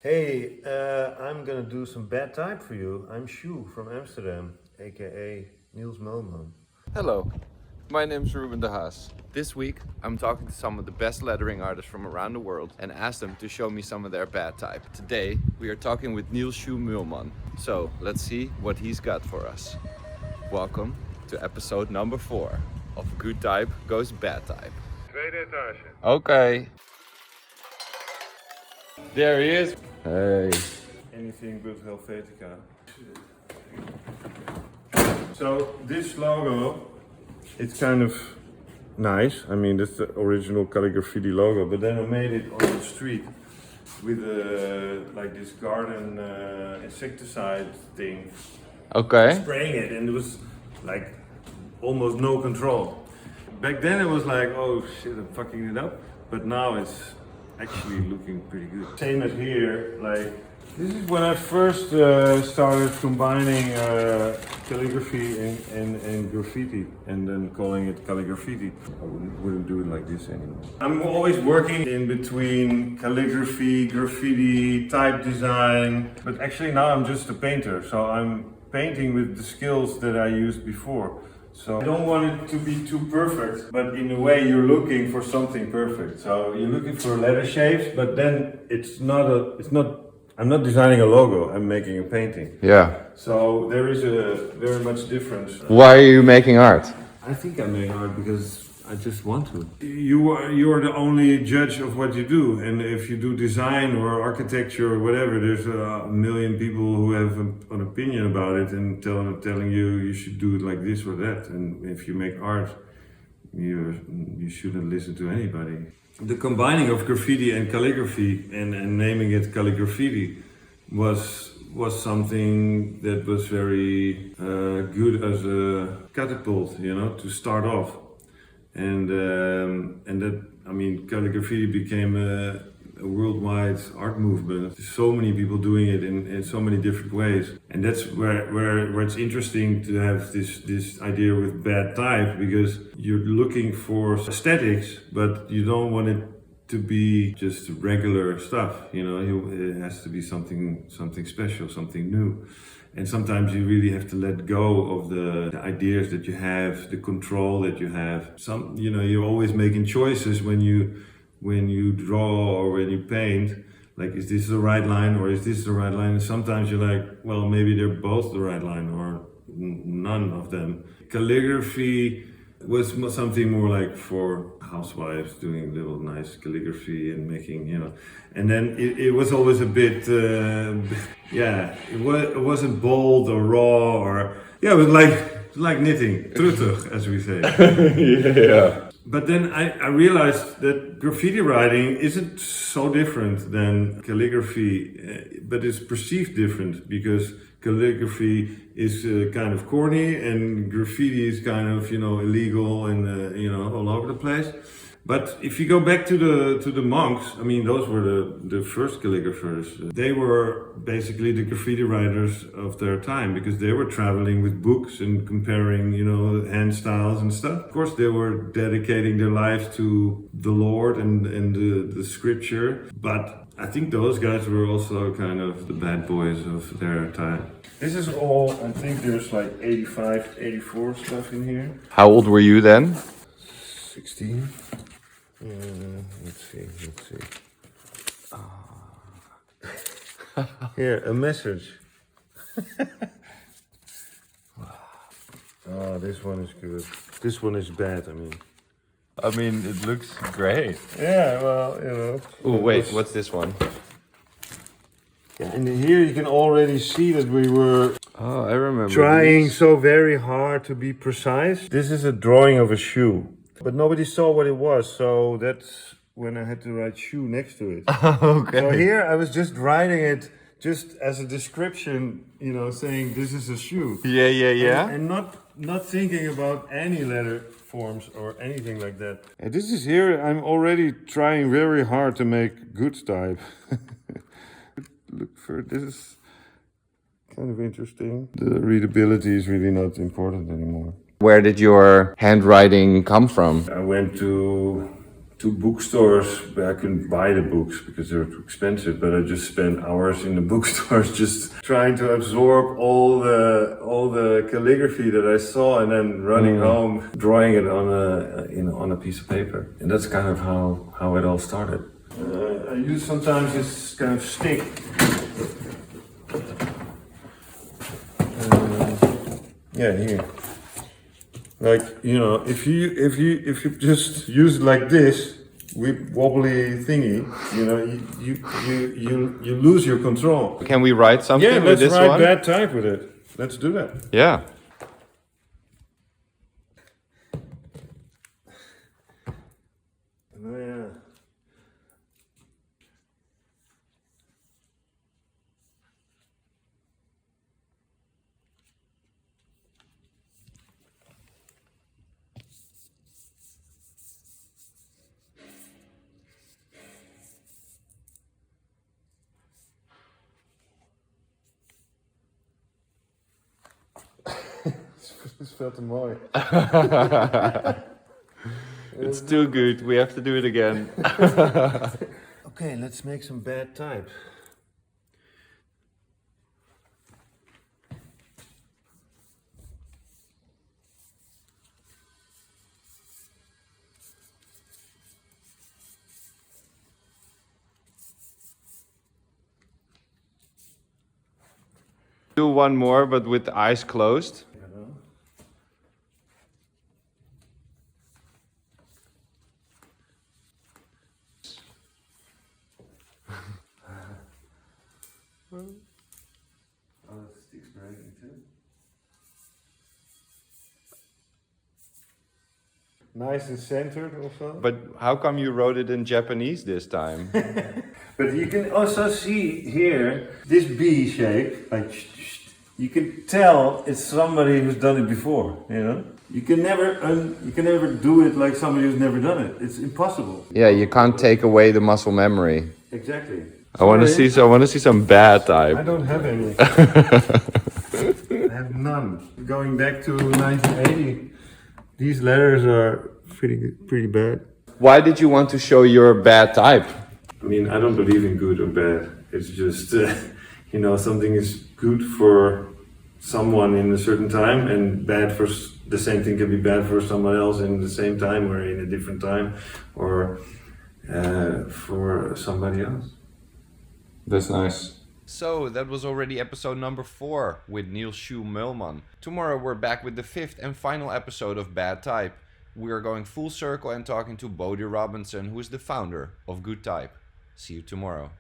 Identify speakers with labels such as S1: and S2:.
S1: Hey, I'm gonna do some bad type for you. I'm Shu from Amsterdam, aka Niels Meulman.
S2: Hello, my name's Ruben De Haas. This week, I'm talking to some of the best lettering artists from around the world and asked them to show me some of their bad type. Today, we are talking with Niels Meulman. So, let's see what he's got for us. Welcome to episode number 4 of Goodtype Goes Bad Type.
S1: Tweede etage.
S2: Okay. There he is. Hey.
S1: Anything but Helvetica. So this logo, it's kind of nice. I mean, that's the original Calligraffitti logo, but then I made it on the street with like this garden insecticide thing.
S2: Okay.
S1: Spraying it, and it was like almost no control. Back then it was like, oh shit, I'm fucking it up. But now it's actually looking pretty good. Same as here, like this is when I first started combining calligraphy and graffiti, and then calling it Calligraffitti. I wouldn't do it like this anymore. I'm always working in between calligraphy, graffiti, type design, but actually now I'm just a painter, so I'm painting with the skills that I used before. So I don't want it to be too perfect, but in a way you're looking for something perfect. So you're looking for letter shapes, but then I'm not designing a logo, I'm making a painting.
S2: Yeah.
S1: So there is a very much difference.
S2: Why are you making art?
S1: I think I make art because I just want to. You are the only judge of what you do, and if you do design or architecture or whatever, there's a million people who have an opinion about it and telling you should do it like this or that. And if you make art, you shouldn't listen to anybody. The combining of graffiti and calligraphy and naming it Calligraffitti was something that was very good as a catapult, to start off. And that, I mean, Calligraffitti became a worldwide art movement. There's so many people doing it in so many different ways. And that's where it's interesting to have this idea with bad type, because you're looking for aesthetics, but you don't want it to be just regular stuff, it has to be something special, something new. And sometimes you really have to let go of the ideas that you have, the control that you have. You're always making choices when you draw or when you paint. Like, is this the right line or is this the right line? And sometimes you're like, well, maybe they're both the right line or none of them. Calligraphy was something more like for housewives doing little nice calligraphy and making, and then it was always a bit, it wasn't bold or raw it was like knitting, truttig, as we say.
S2: Yeah.
S1: But then I realized that graffiti writing isn't so different than calligraphy, but it's perceived different because calligraphy is kind of corny and graffiti is kind of, illegal and, all over the place. But if you go back to the monks, I mean, those were the first calligraphers. They were basically the graffiti writers of their time because they were traveling with books and comparing, hand styles and stuff. Of course, they were dedicating their lives to the Lord and the scripture. But I think those guys were also kind of the bad boys of their time. This is all, I think there's like 85, 84 stuff in here.
S2: How old were you then?
S1: 16. Let's see. Here, a message. Oh, this one is good. This one is bad,
S2: I mean, it looks great.
S1: Yeah, well,
S2: Oh, wait, what's this one?
S1: Yeah, and here you can already see that we were
S2: Oh, I remember.
S1: trying so very hard to be precise. This is a drawing of a shoe, but nobody saw what it was, so that's when I had to write shoe next to it.
S2: Okay.
S1: So here I was just writing it just as a description, saying this is a shoe.
S2: Yeah.
S1: And not thinking about any letter forms or anything like that. And this is here, I'm already trying very hard to make Goodtype. Look for this. Kind of interesting. The readability is really not important anymore.
S2: Where did your handwriting come from?
S1: I went to to bookstores where I couldn't buy the books because they were too expensive, but I just spent hours in the bookstores just trying to absorb all the calligraphy that I saw, and then running home, drawing it on a piece of paper. And that's kind of how it all started. I use sometimes this kind of stick. Yeah, here. Like, you know, if you just use it like this with wobbly thingy, you know, you lose your control.
S2: Can we write something
S1: Yeah,
S2: with
S1: let's
S2: this
S1: write
S2: one?
S1: bad type with it. Let's do that.
S2: Yeah.
S1: Oh, yeah. Het is veel te mooi.
S2: It's too good. We have to do it again.
S1: Okay, let's make some bad type.
S2: Do one more, but with the eyes closed.
S1: Oh, the stick's breaking too. Nice and centered also.
S2: But how come you wrote it in Japanese this time?
S1: But you can also see here, this B shape, like you can tell it's somebody who's done it before, you know? You can never do it like somebody who's never done it. It's impossible.
S2: Yeah, you can't take away the muscle memory.
S1: Exactly.
S2: I want to see some bad type.
S1: I don't have any. I have none. Going back to 1980, these letters are pretty bad.
S2: Why did you want to show your bad type?
S1: I mean, I don't believe in good or bad. It's just, you know, something is good for someone in a certain time and bad for the same thing can be bad for someone else in the same time or in a different time or for somebody else.
S2: That's nice. So that was already episode number 4 with Niels Meulman. Tomorrow we're back with the 5th and final episode of Bad Type. We are going full circle and talking to Bodie Robinson, who is the founder of Goodtype. See you tomorrow.